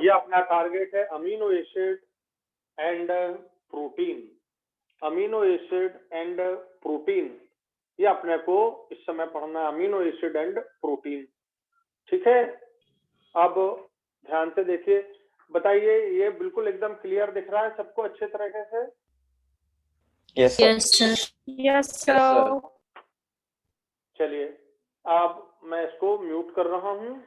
ये अपना टारगेट है amino acid and protein. Amino acid and protein ये अपने को इस समय पढ़ना है, अमीनो एसिड एंड प्रोटीन। ठीक है, अब ध्यान से देखिए, बताइए ये बिल्कुल एकदम क्लियर दिख रहा है सबको अच्छे तरीके से? Yes sir. Yes sir. Yes sir. चलिए अब मैं इसको म्यूट कर रहा हूं।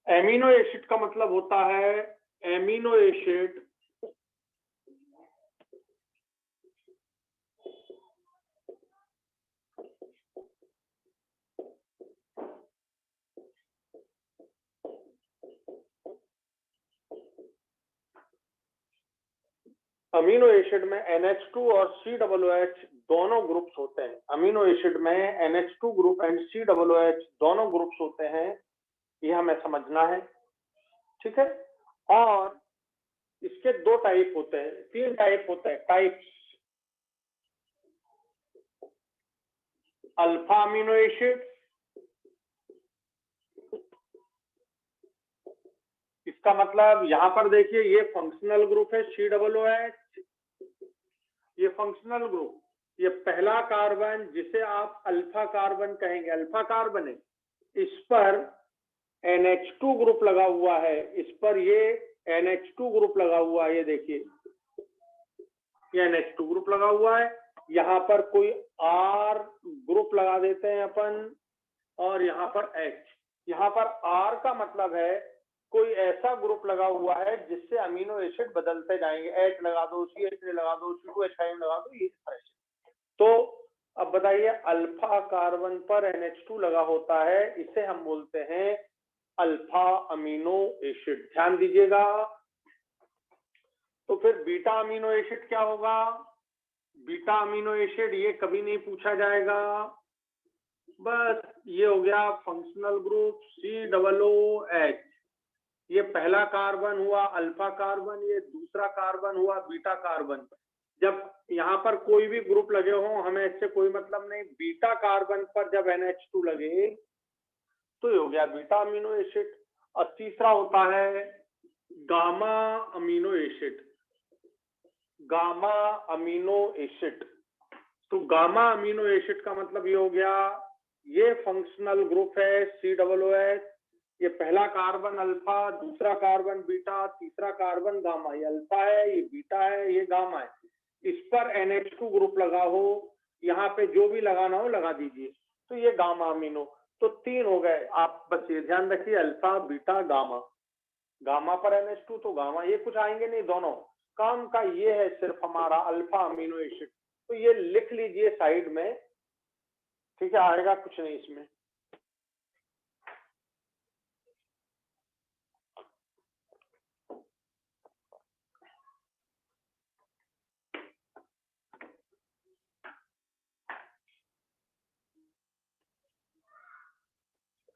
एमिनो एसिड का मतलब होता है एमिनो एसिड अमीनो एसिड में NH2 और COOH दोनों ग्रुप्स होते हैं। अमीनो एसिड में NH2 ग्रुप एंड COOH दोनों ग्रुप्स होते हैं, यह हमें समझना है। ठीक है, और इसके दो टाइप होते हैं, तीन टाइप होते हैं, टाइप्स। अल्फा अमीनो एसिड, इसका मतलब यहां पर देखिए ये फंक्शनल ग्रुप है COOH, ये फंक्शनल ग्रुप, ये पहला कार्बन जिसे आप अल्फा कार्बन कहेंगे, अल्फा कार्बन है, इस पर NH2 ग्रुप लगा हुआ है, इस पर ये NH2 ग्रुप लगा हुआ है, ये देखिए ये NH2 ग्रुप लगा हुआ है, यहाँ पर कोई R ग्रुप लगा देते हैं अपन, और यहाँ पर H। यहाँ पर R का मतलब है कोई ऐसा ग्रुप लगा हुआ है जिससे अमीनो एसिड बदलते जाएंगे, H लगा दो, CH लगा दो, C2H5 लगा दो, ये तरह से। तो अब बताइए अल्फा कार्बन पर NH2 लगा होता है, इसे हम बोलते हैं अल्फा अमीनो एसिड। ध्यान दीजिएगा। तो फिर बीटा अमीनो एसिड क्या होगा? बीटा अमीनो एसिड ये कभी नहीं पूछा जाएगा, बस ये हो गया फंक्शनल ग्रुप COOH। ये पहला कार्बन हुआ अल्फा कार्बन, ये दूसरा कार्बन हुआ बीटा कार्बन। जब यहाँ पर कोई भी ग्रुप लगे हो हमें इससे कोई मतलब नहीं, बीटा कार्बन पर जब NH2 लगे तो ये हो गया बीटा अमीनो एसिड। और तीसरा होता है gamma amino acid. Gamma amino acid, तो गामा अमीनो एसिड का मतलब ये हो गया, ये फंक्शनल ग्रुप है COOH, ये पहला कार्बन अल्फा, दूसरा कार्बन बीटा, तीसरा कार्बन गामा, ये अल्फा है, ये बीटा है, ये गामा है। इस पर NH2 ग्रुप लगा हो, यहाँ पे जो भी लगाना हो लगा दीजिए, तो ये गामा अमीनो। तो तीन हो गए, आप बस ये ध्यान रखिए अल्फा बीटा गामा। गामा पर NH2 तो गामा, ये कुछ आएंगे नहीं, दोनों काम का ये है सिर्फ हमारा अल्फा अमीनो एसिड। तो ये लिख लीजिए साइड में, ठीक है, आएगा कुछ नहीं इसमें।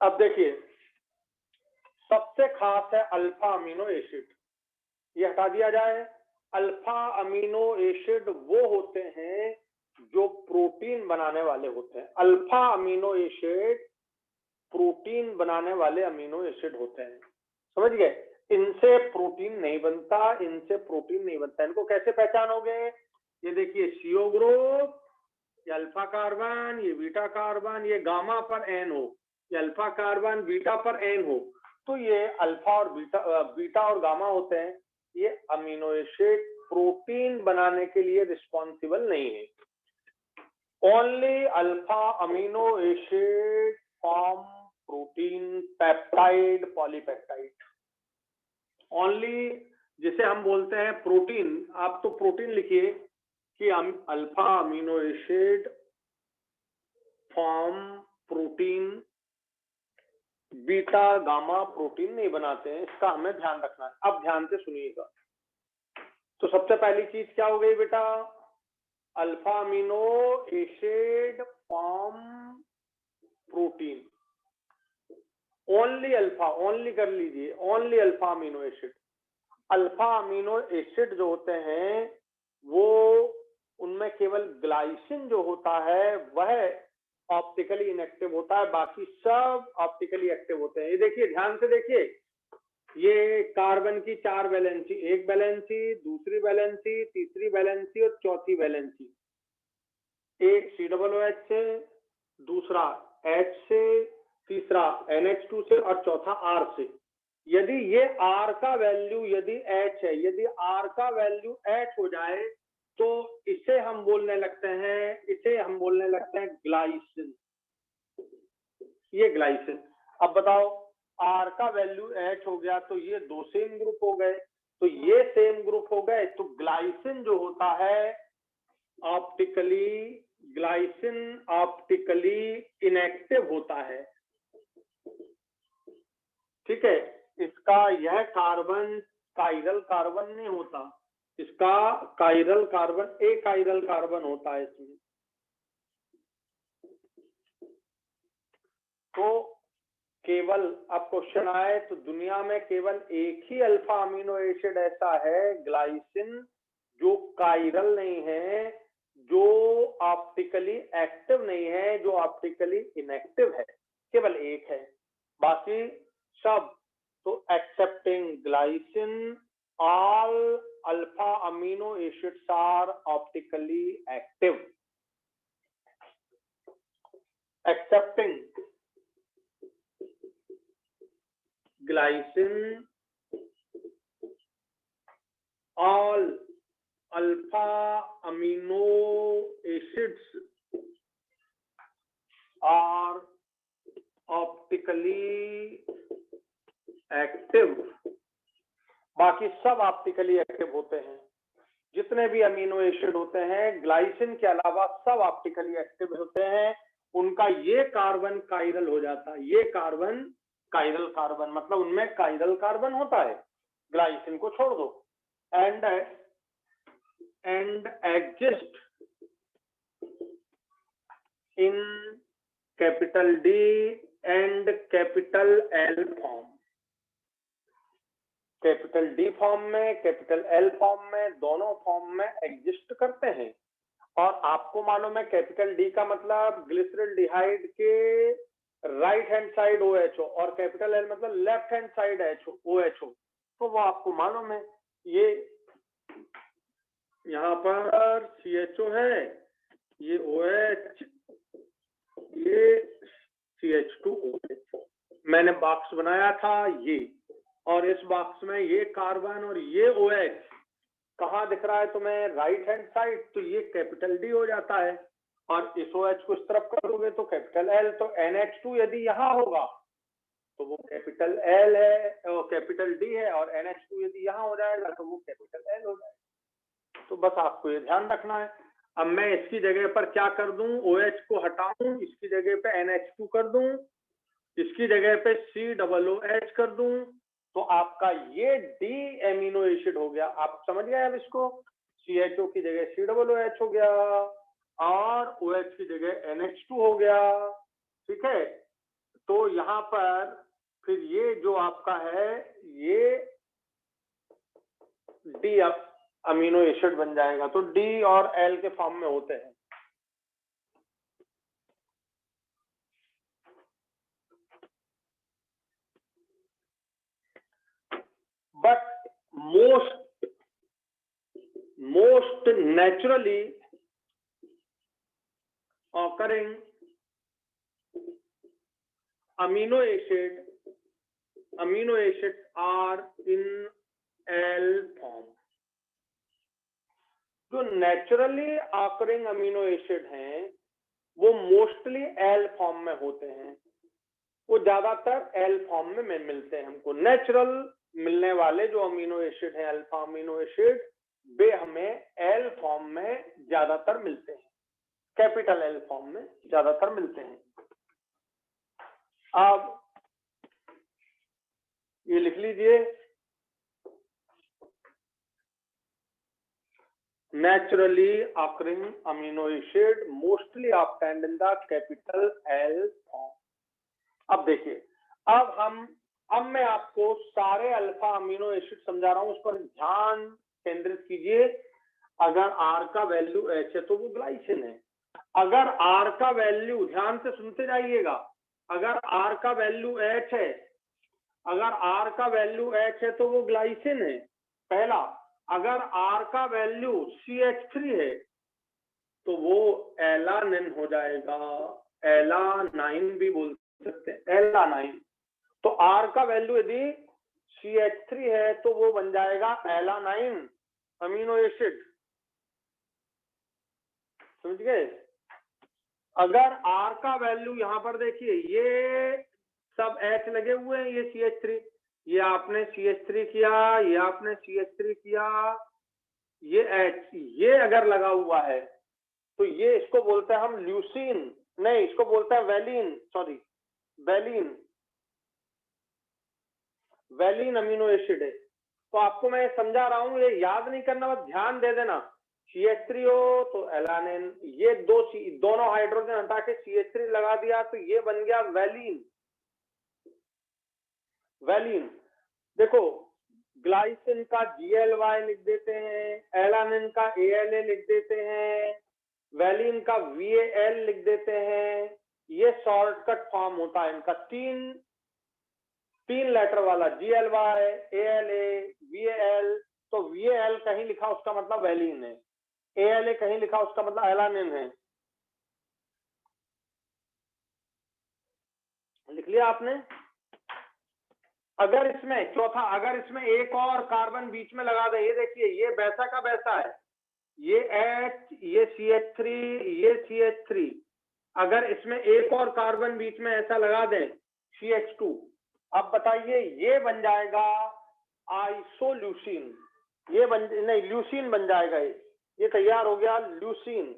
अब देखिए सबसे खास है अल्फा अमीनो एसिड, ये हटा दिया जाए। अल्फा अमीनो एसिड वो होते हैं जो प्रोटीन बनाने वाले होते हैं। अल्फा अमीनो एसिड प्रोटीन बनाने वाले अमीनो एसिड होते हैं, समझ गए? इनसे प्रोटीन नहीं बनता, इनसे प्रोटीन नहीं बनता। इनको कैसे पहचानोगे? ये देखिए CO ग्रुप, ये अल्फा कार्बन, ये बीटा कार्बन, ये गामा पर N हो, ये अल्फा कार्बन बीटा पर N हो, तो ये अल्फा और बीटा और गामा होते हैं। ये अमीनो एसिड प्रोटीन बनाने के लिए रिस्पॉन्सिबल नहीं है। Only alpha amino acid form protein, peptide, polypeptide. Only जिसे हम बोलते हैं प्रोटीन, आप तो प्रोटीन लिखिए कि alpha amino acid form protein, beta gamma protein नहीं बनाते हैं, इसका हमें ध्यान रखना है। अब ध्यान से सुनिएगा। तो सबसे पहली चीज क्या हो गई बेटा? Alpha amino acid form protein. Only alpha, only कर लीजिए, only alpha amino acid. Alpha amino acid जो होते हैं वो उनमें केवल ग्लाइसिन जो होता है वह ऑप्टिकली इनएक्टिव होता है, बाकी सब ऑप्टिकली एक्टिव होते हैं। ये देखिए, ध्यान से देखिए, ये कार्बन की 4 वैलेंसी, एक वैलेंसी, दूसरी वैलेंसी, तीसरी वैलेंसी और चौथी वैलेंसी। एक COOH से, दूसरा H से, तीसरा NH2 से और चौथा R से। यदि ये R का वैल्यू यदि H है, यदि R का वैल्यू H हो जाए तो इसे हम बोलने लगते हैं ग्लाइसिन। ये ग्लाइसिन। अब बताओ, R का वैल्यू H हो गया तो ये दो सेम ग्रुप हो गए, तो ये सेम ग्रुप हो गए, तो ग्लाइसिन जो होता है ग्लाइसिन ऑप्टिकली इनएक्टिव होता है। ठीक है, इसका यह कार्बन कायरल कार्बन नहीं होता, इसका कायरल कार्बन एकायरल कार्बन होता है इसमें। तो केवल, अब क्वेश्चन आए तो दुनिया में केवल एक ही अल्फा अमीनो एसिड ऐसा है ग्लाइसिन जो कायरल नहीं है, जो ऑप्टिकली एक्टिव नहीं है, जो ऑप्टिकली इनएक्टिव है, केवल एक है। बाकी सब तो excepting glycine all alpha amino acids are optically active. Excepting glycine all alpha amino acids are optically active। बाकी सब ऑप्टिकली एक्टिव होते हैं, जितने भी अमीनो एसिड होते हैं ग्लाइसिन के अलावा सब ऑप्टिकली एक्टिव होते हैं। उनका ये कार्बन कायरल हो जाता है, ये कार्बन कायरल कार्बन, मतलब उनमें कायरल कार्बन होता है, ग्लाइसिन को छोड़ दो। And exist in capital D and capital L form. Capital D form में, कैपिटल एल फॉर्म में, दोनों फॉर्म में एग्जिस्ट करते हैं। और आपको मालूम है कैपिटल डी का मतलब ग्लिसरल्डिहाइड के राइट हैंड साइड OHO और कैपिटल एल मतलब लेफ्ट हैंड साइड OHO, तो वो आपको मालूम है। ये यहाँ पर CHO है, ये OH, ये CH2OH। मैंने बॉक्स बनाया था ये, और इस बॉक्स में ये कार्बन और ये OH कहाँ दिख रहा है तुम्हें? राइट हैंड साइड, तो ये कैपिटल डी हो जाता है। और इस OH को इस तरफ करोगे तो कैपिटल एल, तो NH2 यदि यहाँ होगा तो वो कैपिटल एल है, कैपिटल डी है, और NH2 यदि यहाँ हो जाएगा तो वो कैपिटल एल हो जाएगा। तो बस आपको ये ध्यान रखना है। अब मैं इसकी जगह पर क्या कर दूं, OH को हटाऊं, इसकी जगह पे NH2 कर दूं, इसकी जगह पे COOH कर दूं, तो आपका ये डी एमिनो एसिड हो गया। आप समझ गए अब इसको? CHO की जगह COOH हो गया और OH की जगह NH2 हो गया। ठीक है, तो यहाँ पर फिर ये जो आपका है ये डी अमीनो एसिड बन जाएगा, तो डी और एल के फॉर्म में होते हैं। But most naturally occurring amino acids are in L form। जो नेचुरली ऑकरिंग अमीनो एसिड हैं वो मोस्टली एल फॉर्म में होते हैं, वो ज्यादातर एल फॉर्म में मिलते हैं। हमको नेचुरल मिलने वाले जो अमीनो एसिड हैं, अल्फा अमीनो एसिड, वे हमें एल फॉर्म में ज्यादातर मिलते हैं, कैपिटल एल फॉर्म में ज्यादातर मिलते हैं। अब ये लिख लीजिए, naturally occurring amino acid mostly obtained in the capital L form। अब देखिए, अब मैं आपको सारे अल्फा अमीनो एसिड समझा रहा हूं, उस पर ध्यान केंद्रित कीजिए। अगर R का वैल्यू H है तो वो ग्लाइसिन है। अगर R का वैल्यू, ध्यान से सुनते जाइएगा, अगर R का वैल्यू H है, अगर R का वैल्यू H है तो वो ग्लाइसिन है पहला। अगर R का वैल्यू CH3 है तो वो एलानिन हो जाएगा, एलानाइन भी बोल सकते हैं, एलानाइन। तो R का वैल्यू यदि CH3 है तो वो बन जाएगा एलानाइन अमीनो एसिड, समझ गए। अगर R का वैल्यू, यहां पर देखिए ये सब H लगे हुए हैं, ये CH3, ये आपने CH3 किया, ये आपने CH3 किया, ये H, ये अगर लगा हुआ है तो ये, इसको बोलते हैं हम ल्यूसीन, नहीं इसको बोलते हैं valine, sorry valine, valine amino acid है। तो आपको मैं समझा रहा हूं, ये याद नहीं करना, बस ध्यान दे देना। CH3 हो तो एलानिन, ये दोनों हाइड्रोजन हटा के CH3 लगा दिया तो ये बन गया वैलिन, वैलिन। देखो ग्लाइसिन का GLY लिख देते हैं, एलानिन का ALA लिख देते हैं, वैलिन का VAL लिख देते हैं। ये शॉर्टकट फॉर्म होता है इनका, तीन लेटर वाला, GLY, ALA, VAL। तो VAL कहीं लिखा उसका मतलब वैलिन है, ALA कहीं लिखा उसका मतलब एलानिन है। लिख लिया आपने। अगर इसमें चौथा, अगर इसमें एक और कार्बन बीच में लगा दे, ये देखिए ये वैसा का वैसा है, ये H, ये CH3, ये CH3, अगर इसमें एक और कार्बन बीच में ऐसा लगा दें CH2, अब बताइए ये बन जाएगा आइसोल्यूसिन, ये नहीं ल्यूसीन बन जाएगा, ये तैयार हो गया ल्यूसीन,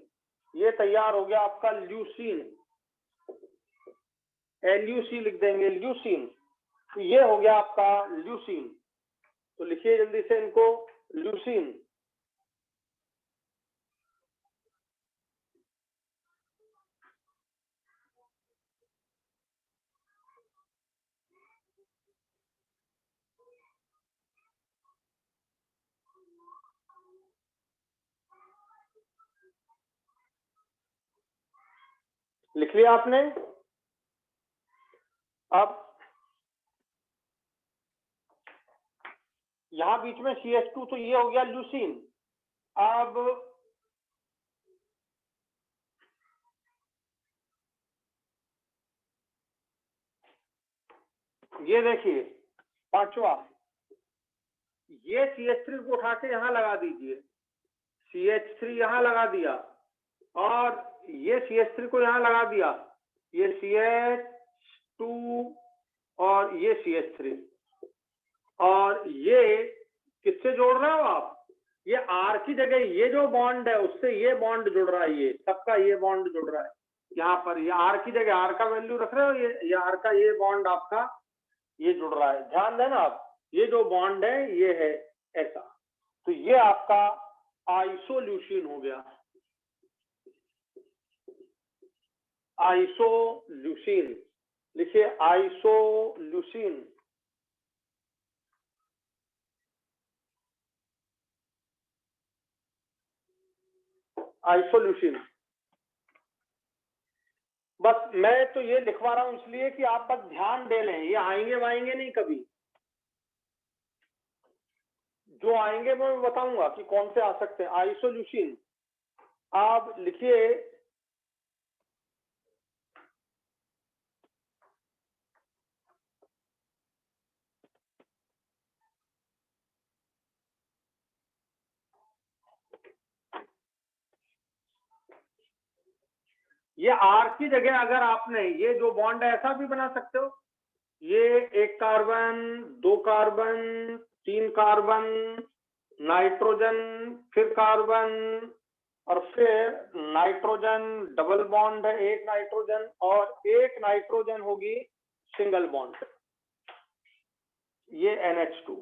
ये तैयार हो गया आपका ल्यूसीन, LUC लिख देंगे ल्यूसीन, तो ये हो गया आपका ल्यूसीन। तो लिखिए जल्दी से इनको, ल्यूसीन। लिख लिया आपने। अब यहां बीच में CH2, तो ये हो गया ल्यूसीन। अब ये देखिए पांचवा, ये CH3 को उठा के यहां लगा दीजिए, CH3 यहां लगा दिया, और ये CH3 को यहां लगा दिया, ये CH2 और ये CH3, और ये किससे जोड़ रहे हो आप, ये R की जगह ये जो बॉन्ड है उससे ये बॉन्ड जुड़ रहा है, ये सबका ये बॉन्ड जुड़ रहा है यहाँ पर, ये R की जगह R का वैल्यू रख रहे हो, ये R का ये बॉन्ड आपका ये जुड़ रहा है, ध्यान देना आप, ये जो बॉन्ड है ये है ऐसा, तो ये आपका आइसोल्यूसिन हो गया, आइसोल्यूसिन। लिखिए आइसोल्यूसिन, आइसोल्यूसिन। बस मैं तो ये लिखवा रहा हूं इसलिए कि आप बस ध्यान दे लें, ये आएंगे वाएंगे नहीं कभी, जो आएंगे वो मैं बताऊंगा कि कौन से आ सकते हैं। आइसोल्यूसिन, आप लिखिए ये R की जगह अगर आपने ये जो बॉन्ड है ऐसा भी बना सकते हो, ये एक कार्बन, दो कार्बन, तीन कार्बन, नाइट्रोजन, फिर कार्बन, और फिर नाइट्रोजन, डबल बॉन्ड है एक नाइट्रोजन, और एक नाइट्रोजन होगी सिंगल बॉन्ड, ये NH2।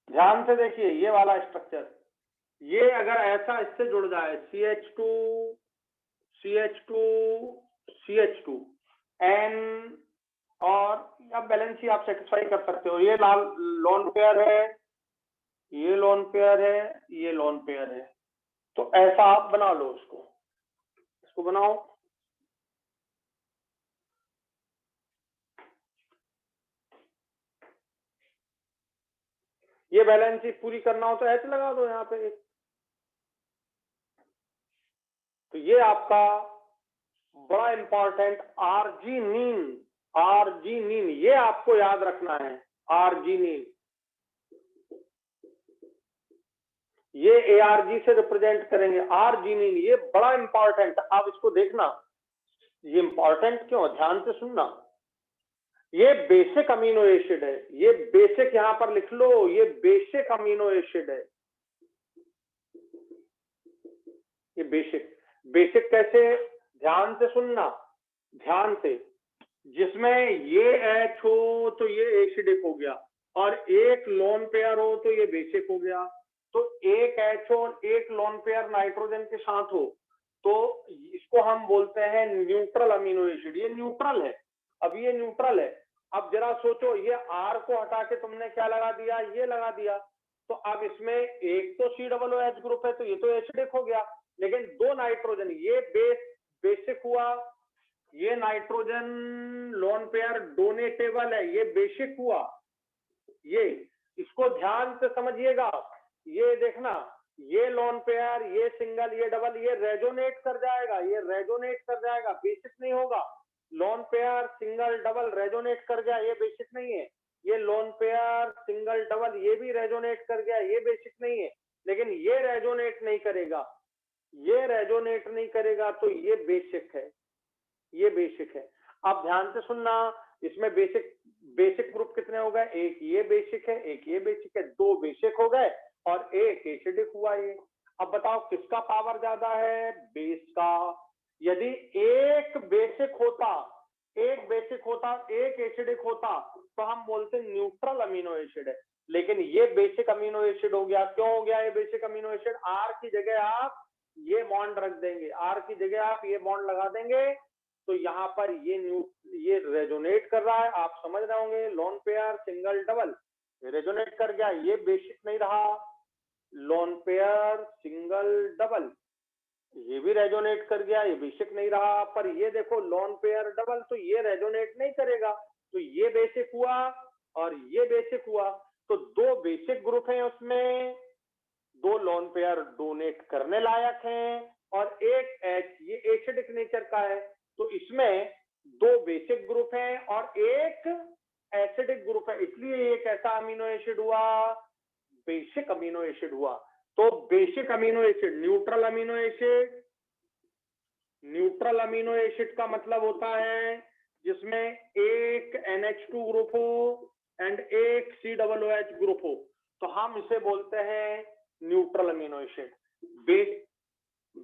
ध्यान से देखिए ये वाला स्ट्रक्चर, ये अगर ऐसा इससे जुड़ जाए CH2, CH2, CH2, N, और अब बैलेंस ही आप सेटिस्फाई कर सकते हो, ये लाल लोन पेयर है, ये लोन पेयर है, ये लोन पेयर है। तो ऐसा आप बना लो इसको बनाओ। ये बैलेंस शीट पूरी करना हो तो एच लगा दो यहाँ पे एक। तो ये आपका बड़ा इंपॉर्टेंट आर्जिनिन, ये आपको याद रखना है। आर्जिनिन ये एआरजी से रिप्रेजेंट करेंगे। आर्जिनिन ये बड़ा इंपॉर्टेंट, आप इसको देखना। ये इंपॉर्टेंट क्यों, ध्यान से सुनना। ये बेसिक अमीनो एसिड है, ये बेसिक यहां पर लिख लो, ये बेसिक अमीनो एसिड है। ये बेसिक कैसे, ध्यान से सुनना, ध्यान से। जिसमें ये एच हो तो ये एसिडिक हो गया, और एक लोन पेयर हो तो ये बेसिक हो गया। तो एक एच और एक लोन पेयर नाइट्रोजन के साथ हो तो इसको हम बोलते हैं न्यूट्रल अमीनो एसिड। ये न्यूट्रल है, अब ये न्यूट्रल है। अब जरा सोचो, ये आर को हटा के तुमने क्या लगा दिया, ये लगा दिया। तो अब इसमें एक तो COOH ग्रुप है तो ये तो एसिडिक हो गया, लेकिन दो नाइट्रोजन, ये बेसिक हुआ, ये नाइट्रोजन लोन पेयर डोनेटेबल है, ये बेसिक हुआ। ये इसको ध्यान से समझिएगा, ये देखना, ये लोन पेयर, ये सिंगल, ये डबल, ये रेजोनेट कर जाएगा, ये रेजोनेट कर जाएगा, बेसिक नहीं होगा। Lone pair single double resonate कर गया, ये बेसिक नहीं है। ये लोन पेयर सिंगल डबल ये भी रेजोनेट कर गया, ये बेसिक नहीं है। लेकिन ये रेजोनेट नहीं करेगा, ये रेजोनेट नहीं करेगा तो ये बेसिक है, ये बेसिक है। अब ध्यान से सुनना, इसमें बेसिक ग्रुप कितने हो गए, एक ये बेसिक है, एक ये बेसिक है, दो बेसिक हो गए और एक एसिडिक हुआ ये। अब बताओ किसका पावर ज्यादा है, बेस का। यदि एक बेसिक होता, एक एसिडिक होता तो हम बोलते न्यूट्रल अमीनो एसिड है। लेकिन ये बेसिक अमीनो एसिड हो गया। क्यों हो गया ये बेसिक अमीनो एसिड, आर की जगह आप ये बॉन्ड रख देंगे, आर की जगह आप ये बॉन्ड लगा देंगे, तो यहाँ पर ये रेजोनेट कर रहा है, आप समझ रहे होंगे। Lone pair single double resonate कर गया, ये बेसिक नहीं रहा। लोन पेयर सिंगल डबल ये भी रेजोनेट कर गया, ये बेसिक नहीं रहा। पर ये देखो लोन पेयर डबल, तो ये रेजोनेट नहीं करेगा, तो ये बेसिक हुआ और ये बेसिक हुआ। तो दो बेसिक ग्रुप हैं उसमें, दो लोन पेयर डोनेट करने लायक हैं और एक एच ये एसिडिक नेचर का है। तो इसमें दो बेसिक ग्रुप हैं और एक एसिडिक ग्रुप है, इसलिए एक ऐसा अमीनो एसिड हुआ, बेसिक अमीनो एसिड हुआ। तो basic amino acid neutral amino acid, neutral amino acid का मतलब होता है जिसमें एक NH2 ग्रुप हो एंड एक COOH ग्रुप हो, तो हम इसे बोलते हैं न्यूट्रल अमीनो एसिड।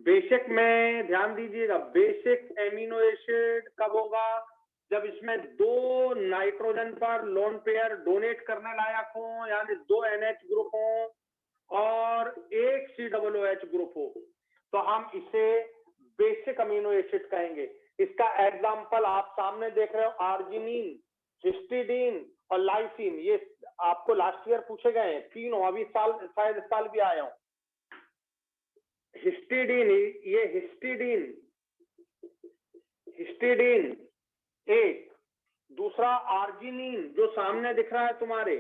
बेसिक में ध्यान दीजिएगा, बेसिक एमिनो एसिड कब होगा, जब इसमें दो नाइट्रोजन पर लोन पेयर डोनेट करने लायक हो, यानी दो NH ग्रुप हो और एक COOH ग्रुप हो, तो हम इसे बेसिक अमीनो एसिड कहेंगे। इसका एग्जाम्पल आप सामने देख रहे हो, आर्जिनिन, हिस्टिडीन और लाइसिन। ये आपको लास्ट ईयर पूछे गए हैं तीनों, अभी शायद इस साल भी आया हूं। हिस्टिडीन, ये हिस्टिडीन एक, दूसरा आर्जिनिन जो सामने दिख रहा है तुम्हारे,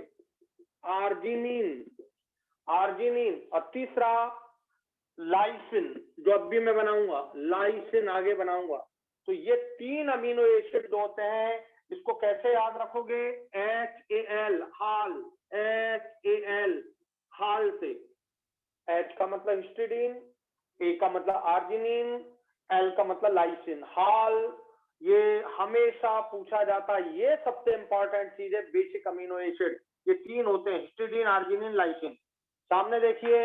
आर्जिनिन और तीसरा लाइसिन, जो अब भी मैं बनाऊंगा, लाइसिन आगे बनाऊंगा। तो ये तीन अमीनो एसिड होते हैं। इसको कैसे याद रखोगे, HAL हाल, HAL हाल से, H का मतलब हिस्टिडीन, A का मतलब आर्जिनिन, L का मतलब लाइसिन, हाल। ये हमेशा पूछा जाता है, ये सबसे इंपॉर्टेंट चीज है। बेसिक अमीनो एसिड ये तीन होते हैं, हिस्टिडीन, आर्जिनिन, लाइसिन। सामने देखिए,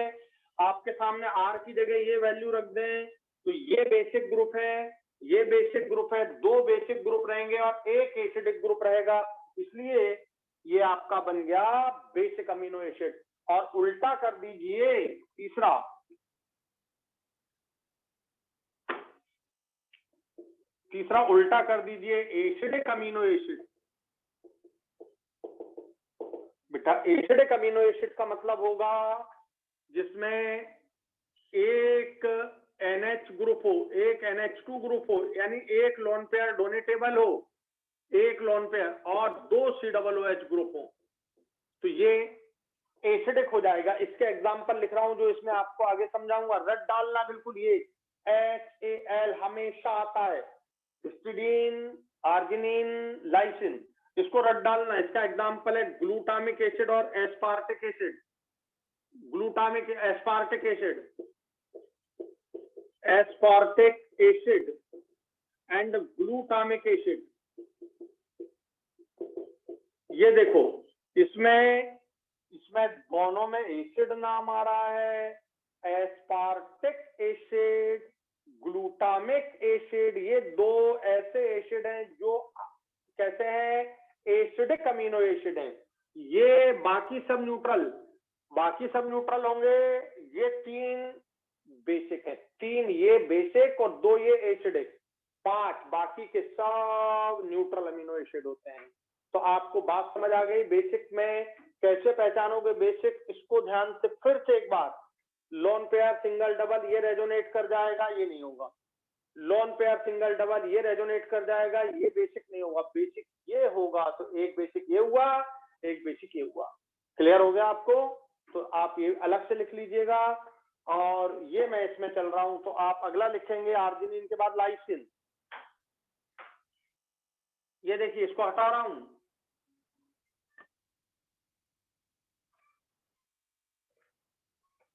आपके सामने R की जगह ये वैल्यू रख दें तो ये बेसिक ग्रुप है, ये बेसिक ग्रुप है, दो बेसिक ग्रुप रहेंगे और एक एसिडिक ग्रुप रहेगा, इसलिए ये आपका बन गया बेसिक अमीनो एसिड। और उल्टा कर दीजिए, तीसरा उल्टा कर दीजिए, एसिडिक अमीनो एसिड बेटा एसिडिक अमीनो एसिड का मतलब होगा जिसमें एक NH ग्रुप हो, एक NH2 ग्रुप हो, यानी एक लोन पेयर डोनेटेबल हो, एक लोन पेयर और 2 COOH ग्रुप हो, तो ये एसिडिक हो जाएगा। इसके एग्जांपल लिख रहा हूं जो इसमें आपको आगे समझाऊंगा। रट डालना बिल्कुल, ये HAL हमेशा आता है, हिस्टिडीन, आर्जिनिन, लाइसिन, इसको रट डालना। इसका एग्जांपल है ग्लूटामिक एसिड और aspartic acid. Glutamic aspartic acid, aspartic acid and glutamic acid. ये देखो इसमें दोनों में एसिड नाम आ रहा है, एस्पार्टिक एसिड, ग्लूटामिक एसिड। ये दो ऐसे एसिड हैं जो कैसे हैं, एसिडिक अमीनो एसिड हैं। ये बाकी सब न्यूट्रल होंगे। ये 3 बेसिक है, 3 ये बेसिक और 2 ये एसिडिक, 5 बाकी के सब न्यूट्रल अमीनो एसिड होते हैं। तो आपको बात समझ आ गई। बेसिक में कैसे पहचानोगे बेसिक, इसको ध्यान से फिर से एक बार। लोन पेयर सिंगल डबल ये रेजोनेट कर जाएगा, ये नहीं होगा। लोन पेयर सिंगल डबल ये रेजोनेट कर जाएगा, ये बेसिक नहीं होगा। बेसिक ये होगा, तो एक बेसिक ये हुआ, एक बेसिक ये हुआ। क्लियर हो गया आपको? तो आप ये अलग से लिख लीजिएगा। और ये मैं इसमें चल रहा हूं, तो आप अगला लिखेंगे आर्जिनिन के बाद लाइसिन। ये देखिए इसको हटा रहा हूं,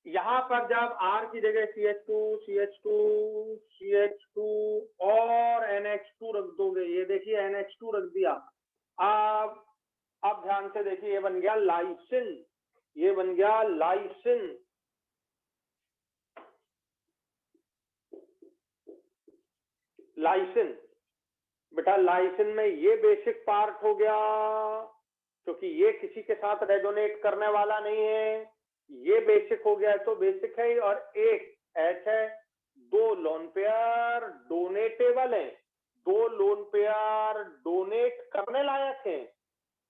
यहां पर जब R की जगह CH2 और NH2 रख दोगे, ये देखिए NH2 रख दिया। अब ध्यान से देखिए, ये बन गया लाइसिन, ये बन गया लाइसिन। लाइसिन बेटा, लाइसिन में ये बेसिक पार्ट हो गया, क्योंकि ये किसी के साथ रेजोनेट करने वाला नहीं है। ये बेसिक हो गया, तो बेसिक है। और एक H है, 2 लोन पेयर डोनेटेबल है, 2 लोन पेयर डोनेट करने लायक है,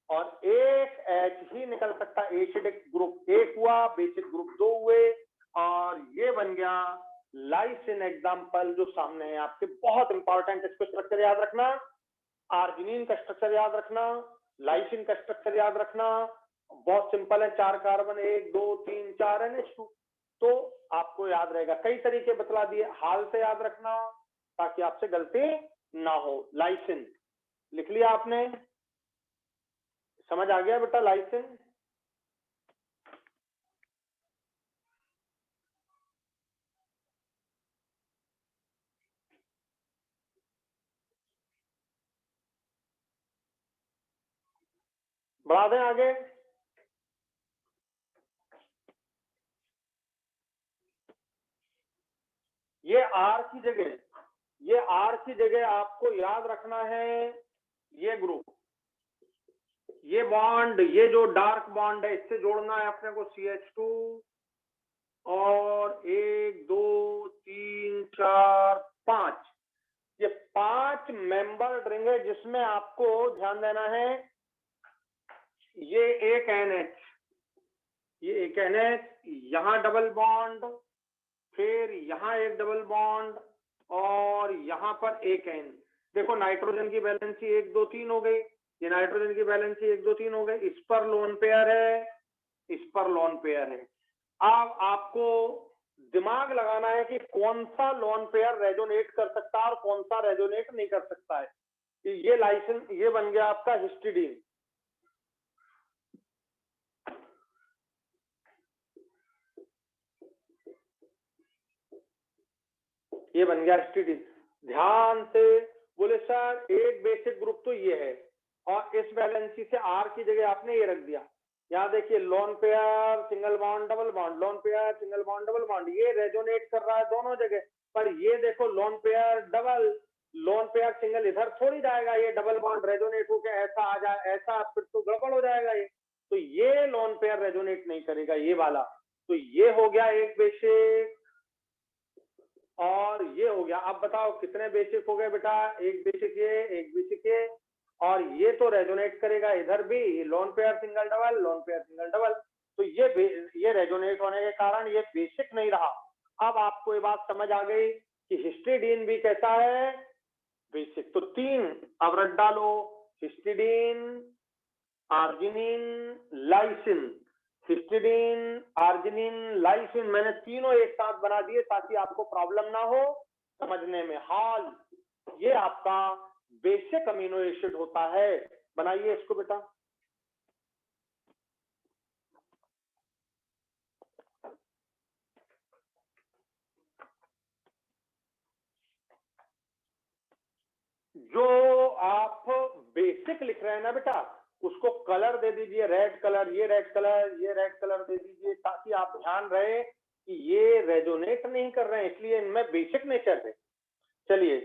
और एक H ही निकल सकता। एसिडिक ग्रुप 1 हुआ, बेसिक ग्रुप 2 हुए, और ये बन गया लाइसिन। एग्जाम्पल जो सामने है आपके, बहुत इंपॉर्टेंट, इसको स्ट्रक्चर याद रखना। आर्जिनिन का स्ट्रक्चर याद रखना, लाइसिन का स्ट्रक्चर याद रखना। बहुत सिंपल है, 4 कार्बन, 1 2 3 4 NH2, तो आपको याद रहेगा। कई तरीके बतला दिए, हाल से याद रखना ताकि आपसे गलती ना हो। लाइसिन लिख लिया आपने, समझ आ गया बेटा लाइसिन? बढ़ा दें आगे। ये R की जगह आपको याद रखना है ये ग्रुप, ये बॉन्ड, ये जो डार्क बॉन्ड है, इससे जोड़ना है अपने को CH2, और 1 2 3 4 5, ये 5 मेंबर रिंग है, जिसमें आपको ध्यान देना है ये एक NH, यहाँ डबल बॉन्ड, फिर यहाँ एक डबल बॉन्ड, और यहाँ पर एक N। देखो नाइट्रोजन की वैलेंसी 1 2 3 हो गई, ये नाइट्रोजन की वैलेंसी 1 2 3 हो गई, इस पर लोन पेयर है, इस पर लोन पेयर है। अब आपको दिमाग लगाना है कि कौन सा लोन पेयर रेजोनेट कर सकता है और कौन सा रेजोनेट नहीं कर सकता है। ये लाइसिन, ये बन गया आपका हिस्टिडीन। ये बन गया हिस्टिडीन। ध्यान से बोले सर एक बेसिक ग्रुप तो ये है, और इस वैलेंसी से R की जगह आपने ये रख दिया। यहाँ देखिए lone pair single bond double bond, lone pair single bond double bond, ये रेजोनेट कर रहा है दोनों जगह। पर ये देखो lone pair double, lone pair single इधर थोड़ी जाएगा, ये डबल बॉन्ड रेजोनेट होकर ऐसा आ जाए, ऐसा फिर तो गड़बड़ हो जाएगा ये। तो ये लोन पेयर रेजोनेट नहीं करेगा, ये वाला। तो ये हो गया एक बेसिक, और ये हो गया। अब बताओ कितने बेसिक हो गए बेटा? एक बेसिक ये, एक बेसिक ये, और ये तो रेजोनेट करेगा इधर भी, lone pair single double, lone pair single double, तो ये रेजोनेट होने के कारण ये बेसिक नहीं रहा। अब आपको ये बात समझ आ गई कि हिस्टिडीन भी कैसा है, बेसिक। तो 3 अब रट डालो, histidine, arginine, lysine. Histidine, arginine, lysine, मैंने तीनों एक साथ बना दिए ताकि आपको प्रॉब्लम ना हो समझने में। हाल ये आपका बेसिक अमीनो एसिड होता है। बनाइए इसको बेटा। जो आप बेसिक लिख रहे हैं ना बेटा, उसको कलर दे दीजिए, रेड कलर, ये रेड कलर, ये रेड कलर दे दीजिए, ताकि आप ध्यान रहे कि ये रेजोनेट नहीं कर रहे हैं, इसलिए इनमें बेसिक नेचर है। चलिए,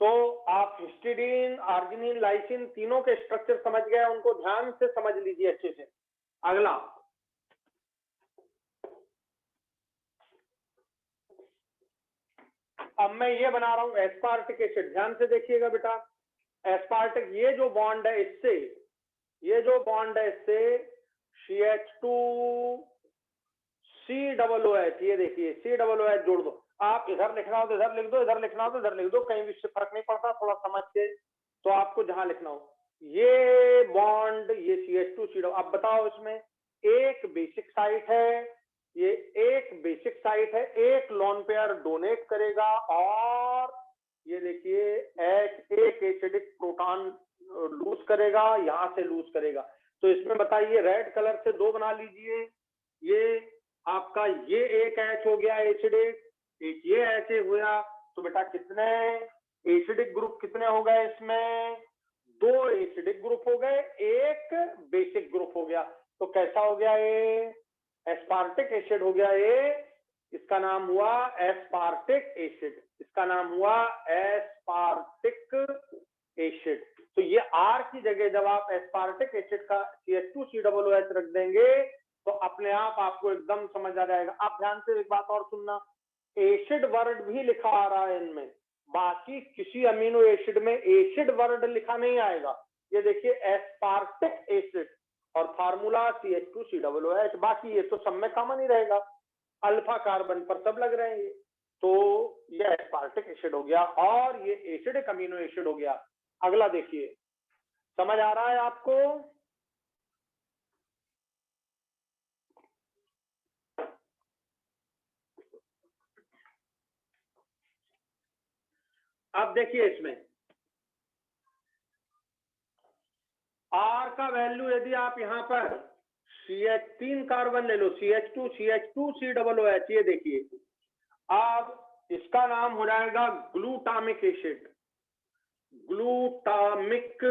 तो आप हिस्टिडीन, आर्जिनिन, लाइसिन तीनों के स्ट्रक्चर समझ गए, उनको ध्यान से समझ लीजिए अच्छे से। अगला, अब मैं ये बना रहा हूं एस्पार्टिक एसिड, ध्यान से देखिएगा बेटा। एस्पार्टिक, ये जो बॉन्ड है इससे, ये जो बॉन्ड है इससे CH2COOH, ये देखिए COOH जोड़ दो। आप इधर लिखना हो तो इधर लिख दो, इधर लिखना हो तो इधर लिख दो, कहीं भी इससे फर्क नहीं पड़ता, थोड़ा समझ के। तो आपको जहां लिखना हो, ये बॉन्ड, ये CH2COOH, अब बताओ इसमें एक बेसिक साइट है, ये एक बेसिक साइट है, एक लोन पेयर डोनेट करेगा, और ये देखिए एक एसिडिक प्रोटॉन लूज करेगा, यहां से लूज करेगा। तो इसमें बताइए, रेड कलर से 2 बना लीजिए। ये आपका ये एक H हो गया एसिडिक, एक ये H हुआ, तो बेटा कितने एसिडिक ग्रुप कितने हो गए इसमें? 2 एसिडिक ग्रुप हो गए, एक बेसिक ग्रुप हो गया। तो कैसा हो गया ये? एस्पार्टिक एसिड हो गया ये। इसका नाम हुआ एस्पार्टिक एसिड, इसका नाम हुआ एस्पार्टिक एसिड। तो ये R की जगह जब आप एस्पार्टिक एसिड का CH2COOH रख देंगे तो अपने आप आपको एकदम समझ आ जाएगा। आप ध्यान से एक बात और सुनना, एसिड वर्ड भी लिखा आ रहा है इनमें, बाकी किसी अमीनो एसिड में एसिड वर्ड लिखा नहीं आएगा। ये देखिए एस्पार्टिक एसिड और फार्मूला CH2COOH, बाकी ये तो सब में कॉमन ही रहेगा, अल्फा कार्बन पर सब लग रहे हैं ये। तो ये एस्पार्टिक एसिड हो गया और ये एसिडिक अमीनो एसिड हो गया। अगला देखिए, समझ आ रहा है आपको? अब देखिए इसमें R का वैल्यू यदि आप यहां पर CH3 कार्बन ले लो, CH2COOH, ये देखिए, अब इसका नाम हो जाएगा ग्लूटामिक एसिड, ग्लूटामिक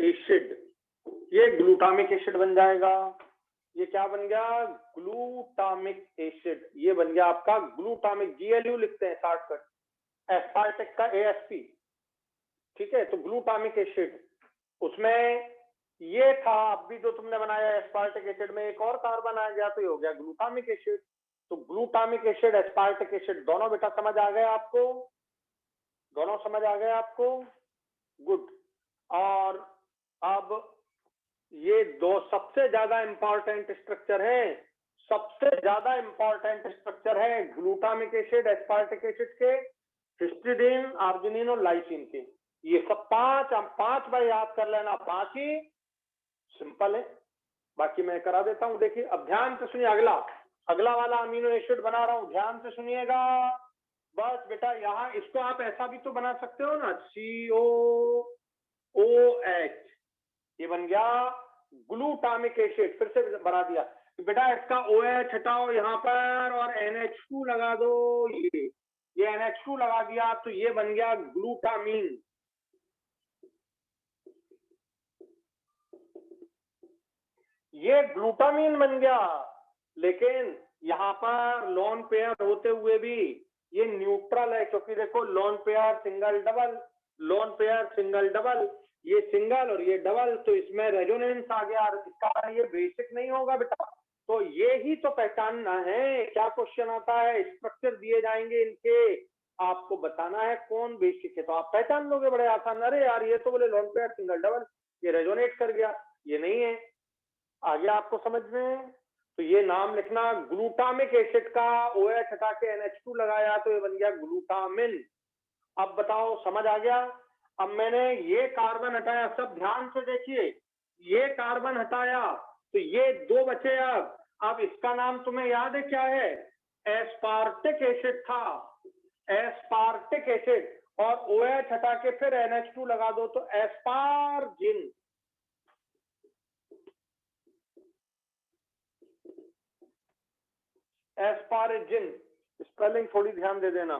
एसिड, ये ग्लूटामिक एसिड बन जाएगा। ये क्या बन गया? ग्लूटामिक एसिड, ये बन गया आपका ग्लूटामिक, GLU लिखते हैं शॉर्टकट, एस्पार्टिक का ASP, ठीक है। तो ग्लूटामिक एसिड, उसमें ये था, अब भी जो तुमने बनाया एस्पार्टिक एसिड में एक और कार्बन आ गया तो ये हो गया ग्लूटामिक एसिड। तो ग्लूटामिक एसिड, एस्पार्टिक एसिड दोनों बेटा समझ आ गए आपको? दोनों समझ आ गए आपको? गुड। और अब ये 2 सबसे ज्यादा इंपॉर्टेंट स्ट्रक्चर है, सबसे ज्यादा इंपॉर्टेंट स्ट्रक्चर है ग्लूटामिक एसिड, एस्पार्टिक एसिड के, हिस्टिडीन, आर्जिनिन और लाइसिन के। ये सब 5 बार याद कर लेना, 5 ही सिंपल है, बाकी मैं करा देता हूं। देखिए अब ध्यान से सुनिए, अगला वाला अमीनो एसिड बना रहा हूं, ध्यान से सुनिएगा। बस बेटा यहाँ इसको आप ऐसा भी तो बना सकते हो ना, COOH, ये बन गया ग्लूटामिक एसिड, फिर से बना दिया। बेटा इसका OH हटाओ यहाँ पर और NH2 लगा दो, ये NH2 लगा दिया तो ये बन गया ग्लूटामीन। ये ग्लूटामीन बन गया, लेकिन यहाँ पर लोन पेयर होते हुए भी ये न्यूट्रल है, क्योंकि देखो lone pair single double, lone pair single double, ये सिंगल और ये डबल, तो इसमें रेजोनेंस आ गया, इसका ये बेसिक नहीं होगा बेटा। तो ये ही तो पहचानना है। क्या क्वेश्चन आता है, स्ट्रक्चर दिए जाएंगे इनके, आपको बताना है कौन बेसिक है, तो आप पहचान लोगे बड़े आसान। अरे यार ये तो बोले लॉन्ग पेयर सिंगल डबल, ये रेजोनेट कर गया, ये नहीं है। आ गया आपको समझ में? तो ये नाम लिखना, ग्लूटामिक एसिड का OH हटा के NH2 लगाया तो ये बन गया ग्लूटामिन। अब बताओ समझ आ गया? अब मैंने ये कार्बन हटाया, सब ध्यान से देखिए, ये कार्बन हटाया तो ये 2 बचे। अब इसका नाम तुम्हें याद है क्या है? एस्पार्टिक एसिड था, एस्पार्टिक एसिड, और OH हटा के फिर NH2 लगा दो तो एस्पारजिन। एस्पारजिन, स्पेलिंग थोड़ी ध्यान दे देना।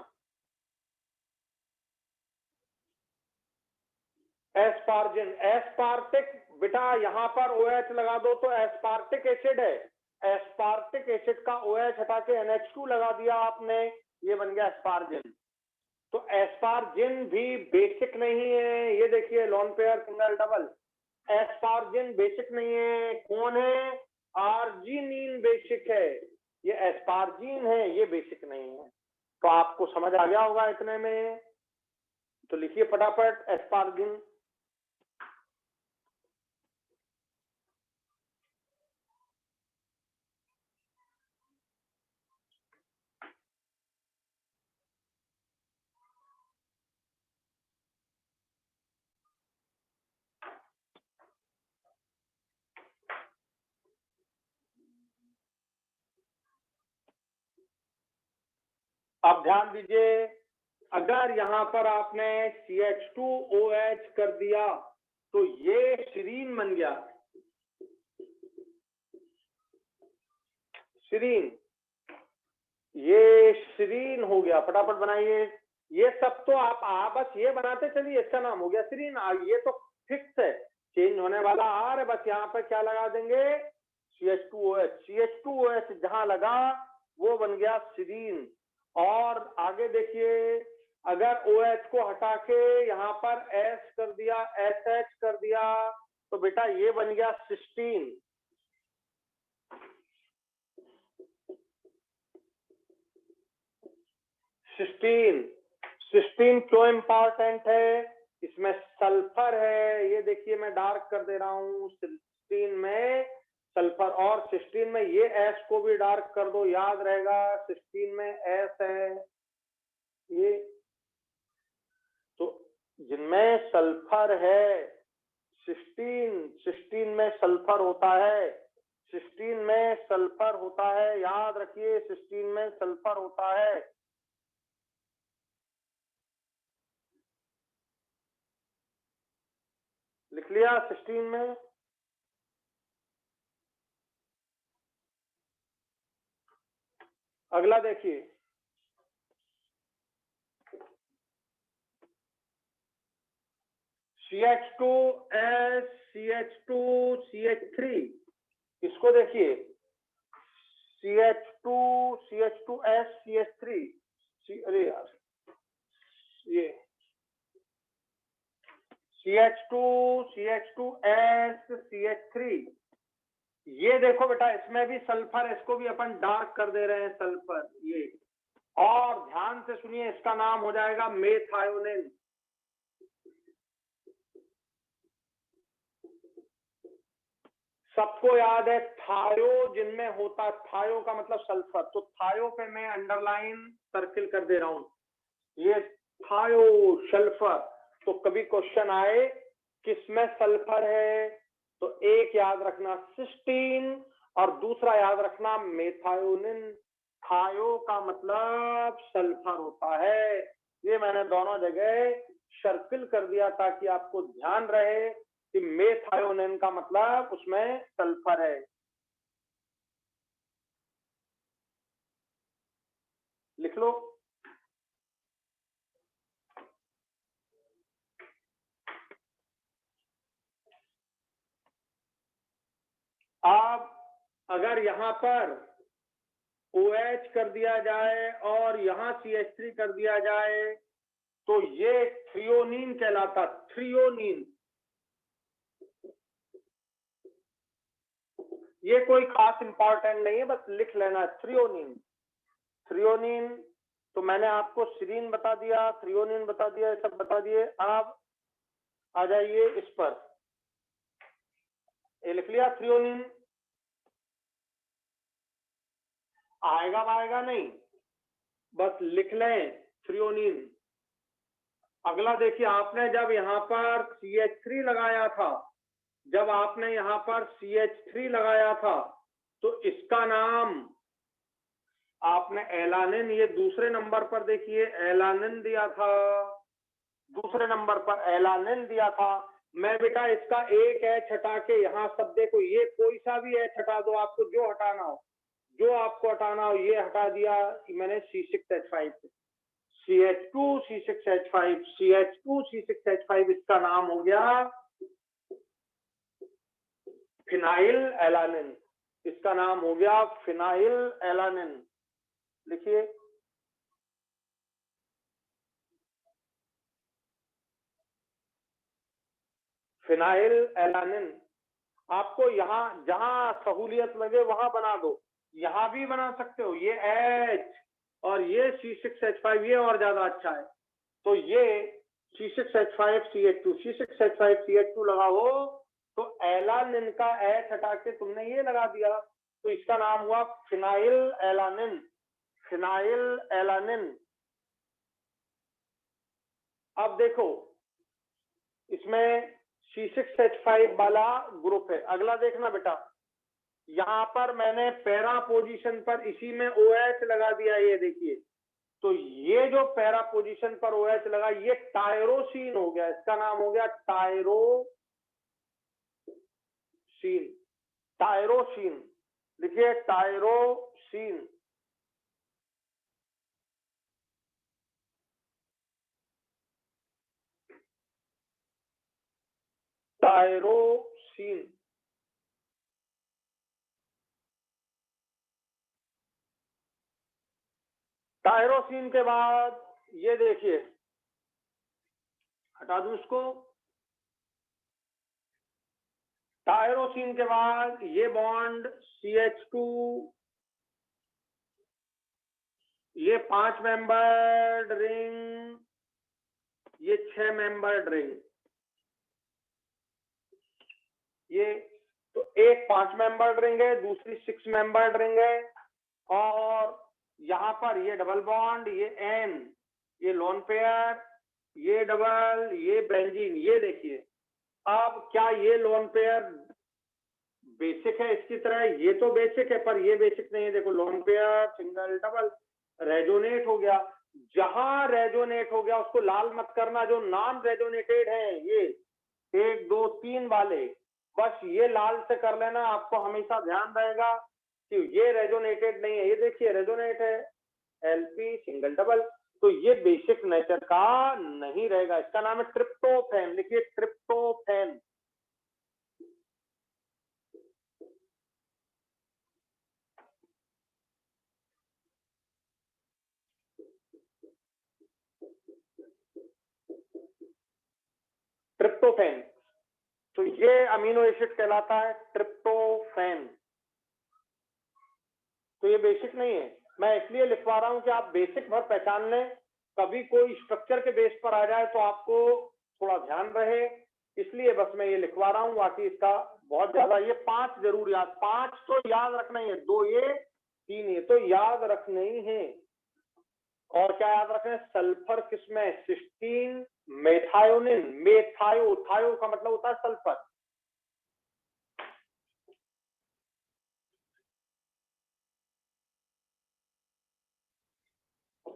एस्पारजिन, एस्पार्टिक, बेटा यहाँ पर OH लगा दो तो एस्पार्टिक एसिड है, एस्पार्टिक एसिड का OH हटा के NH2 लगा दिया आपने, ये बन गया एस्पारजिन। तो एस्पारजिन भी बेसिक नहीं है, ये देखिए lone pair single double, asparagine basic नहीं है। कौन है? आर्जिनिन बेसिक है, ये एस्पारजिन है, ये बेसिक नहीं है। तो आपको समझ आ गया होगा इतने में, तो लिखिए फटाफट एस्पारजिन। अब ध्यान दीजिए, अगर यहां पर आपने CH2OH कर दिया तो ये सीरीन बन गया, सीरीन, ये सीरीन हो गया। फटाफट बनाइए, ये सब तो आप बस ये बनाते चलिए, इसका नाम हो गया सीरीन। ये तो फिक्स है, चेंज होने वाला आ रहा है, बस यहाँ पर क्या लगा देंगे? CH2OH, CH2OH जहां लगा वो बन गया सीरीन। और आगे देखिए, अगर OH को हटा के यहाँ पर S कर दिया, SH कर दिया तो बेटा ये बन गया सिस्टीन। सिस्टीन, सिस्टीन क्यों इंपॉर्टेंट है? इसमें सल्फर है, ये देखिए मैं डार्क कर दे रहा हूँ, सिस्टीन में सल्फर, और सिस्टीन में ये S को भी डार्क कर दो, याद रहेगा सिस्टीन में S है ये। तो जिनमें सल्फर है, सिस्टीन, सिस्टीन में सल्फर होता है, सिस्टीन में सल्फर होता है, याद रखिए सिस्टीन में सल्फर होता है। लिख लिया सिस्टीन में? अगला देखिए, CH2S, CH2, CH3, इसको देखिए, CH2, CH2S, CH3, अरे यार ये CH2, CH2S, CH3, ये देखो बेटा इसमें भी सल्फर, इसको भी अपन डार्क कर दे रहे हैं सल्फर ये। और ध्यान से सुनिए, इसका नाम हो जाएगा मेथायोनिन। सबको याद है थायो जिनमें होता, थायो का मतलब सल्फर, तो थायो पे मैं अंडरलाइन सर्किल कर दे रहा हूं, ये थायो सल्फर। तो कभी क्वेश्चन आए किसमें सल्फर है, तो एक याद रखना सिस्टीन और दूसरा याद रखना मेथायोनिन। थायो का मतलब सल्फर होता है, ये मैंने दोनों जगह सर्किल कर दिया ताकि आपको ध्यान रहे कि मेथायोनिन का मतलब उसमें सल्फर है। लिख लो। अब अगर यहां पर OH कर दिया जाए और यहां CH3 कर दिया जाए तो ये थ्रियोनीन कहलाता, थ्रियोनीन। ये कोई खास इंपॉर्टेंट नहीं है, बस लिख लेना थ्रियोनीन। थ्रियोनीन तो मैंने आपको सीरीन बता दिया, थ्रियोनिन बता दिया, ये सब बता दिए। अब आ जाइए इस पर, ये लिख लिया थ्रियोनिन, आएगा नहीं, बस लिख लें थ्रियोनिन। अगला देखिए, आपने जब यहाँ पर CH3 लगाया था, जब आपने यहाँ पर CH3 लगाया था, तो इसका नाम आपने एलानिन, ये दूसरे नंबर पर देखिए एलानिन दिया था, दूसरे नंबर पर एलानिन दिया था। मैं बेटा इसका एक एच हटा के यहाँ सब देखो, ये कोई सा भी एच हटा दो, आपको जो हटाना हो, जो आपको हटाना हो, ये हटा दिया कि मैंने C6H5, CH2 C6H5, CH2 C6H5, इसका नाम हो गया फिनाइल एलानिन, इसका नाम हो गया फिनाइल एलानिन। लिखिए, फिनाइल एलानिन। आपको यहाँ जहां सहूलियत लगे वहां बना दो, यहां भी बना सकते हो, ये H और ये C6H5, ये और ज्यादा अच्छा है। तो ये C6H5CH2, C6H5CH2 लगा हो तो एलानिन का H हटा के तुमने ये लगा दिया, तो इसका नाम हुआ फिनाइल एलानिन, फिनाइल एलानिन। अब देखो इसमें C6H5 वाला ग्रुप है। अगला देखना बेटा, यहां पर मैंने पैरा पोजीशन पर इसी में OH लगा दिया, ये देखिए। तो ये जो पैरा पोजीशन पर OH लगा, ये टायरोसिन हो गया, इसका नाम हो गया टायरोसिन, टायरोसिन। देखिए टायरोसिन, टायरोसिन। टायरोसिन के बाद ये देखिए, हटा दूं इसको, टायरोसिन के बाद ये बॉन्ड CH2, ये 5 मेंबर्ड रिंग, ये 6 मेंबर्ड रिंग, ये तो एक 5 मेंबर्ड रिंग है, दूसरी 6 मेंबर्ड रिंग है, और यहाँ पर ये डबल बॉन्ड, ये N, ये लोन पेयर, ये डबल, ये बेंजीन। ये देखिए, अब क्या ये लोन पेयर बेसिक है इसकी तरह? ये तो बेसिक है, पर ये बेसिक नहीं है। देखो lone pair, single, double, resonate हो गया। जहां रेजोनेट हो गया उसको लाल मत करना, जो नॉन रेजोनेटेड है ये 1 2 3 वाले, बस ये लाल से कर लेना। आपको हमेशा ध्यान रहेगा कि ये रेजोनेटेड नहीं है। ये देखिए रेजोनेट है, LP, सिंगल, डबल, तो ये बेसिक नेचर का नहीं रहेगा। इसका नाम है ट्रिप्टोफैन। लिखिए ट्रिप्टोफैन। ट्रिप्टोफैन, तो ये अमीनो एसिड कहलाता है ट्रिप्टोफैन। तो ये बेसिक नहीं है, मैं इसलिए लिखवा रहा हूं कि आप बेसिक भर पहचान लें, कभी कोई स्ट्रक्चर के बेस पर आ जाए तो आपको थोड़ा ध्यान रहे, इसलिए बस मैं ये लिखवा रहा हूं। बाकी इसका बहुत ज्यादा, ये 5 जरूर याद, 5 तो याद रखना ही है, 2 ये 3 ये तो याद रखने ही है। और क्या याद रखें? सल्फर किसमें? सिस्टीन, मेथायोनिन, मेथायो, थायो का मतलब होता है सल्फर।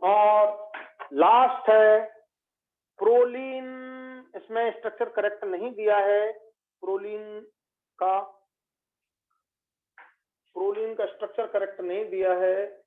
और लास्ट है प्रोलीन, इसमें स्ट्रक्चर करेक्ट नहीं दिया है। प्रोलीन का स्ट्रक्चर करेक्ट नहीं दिया है।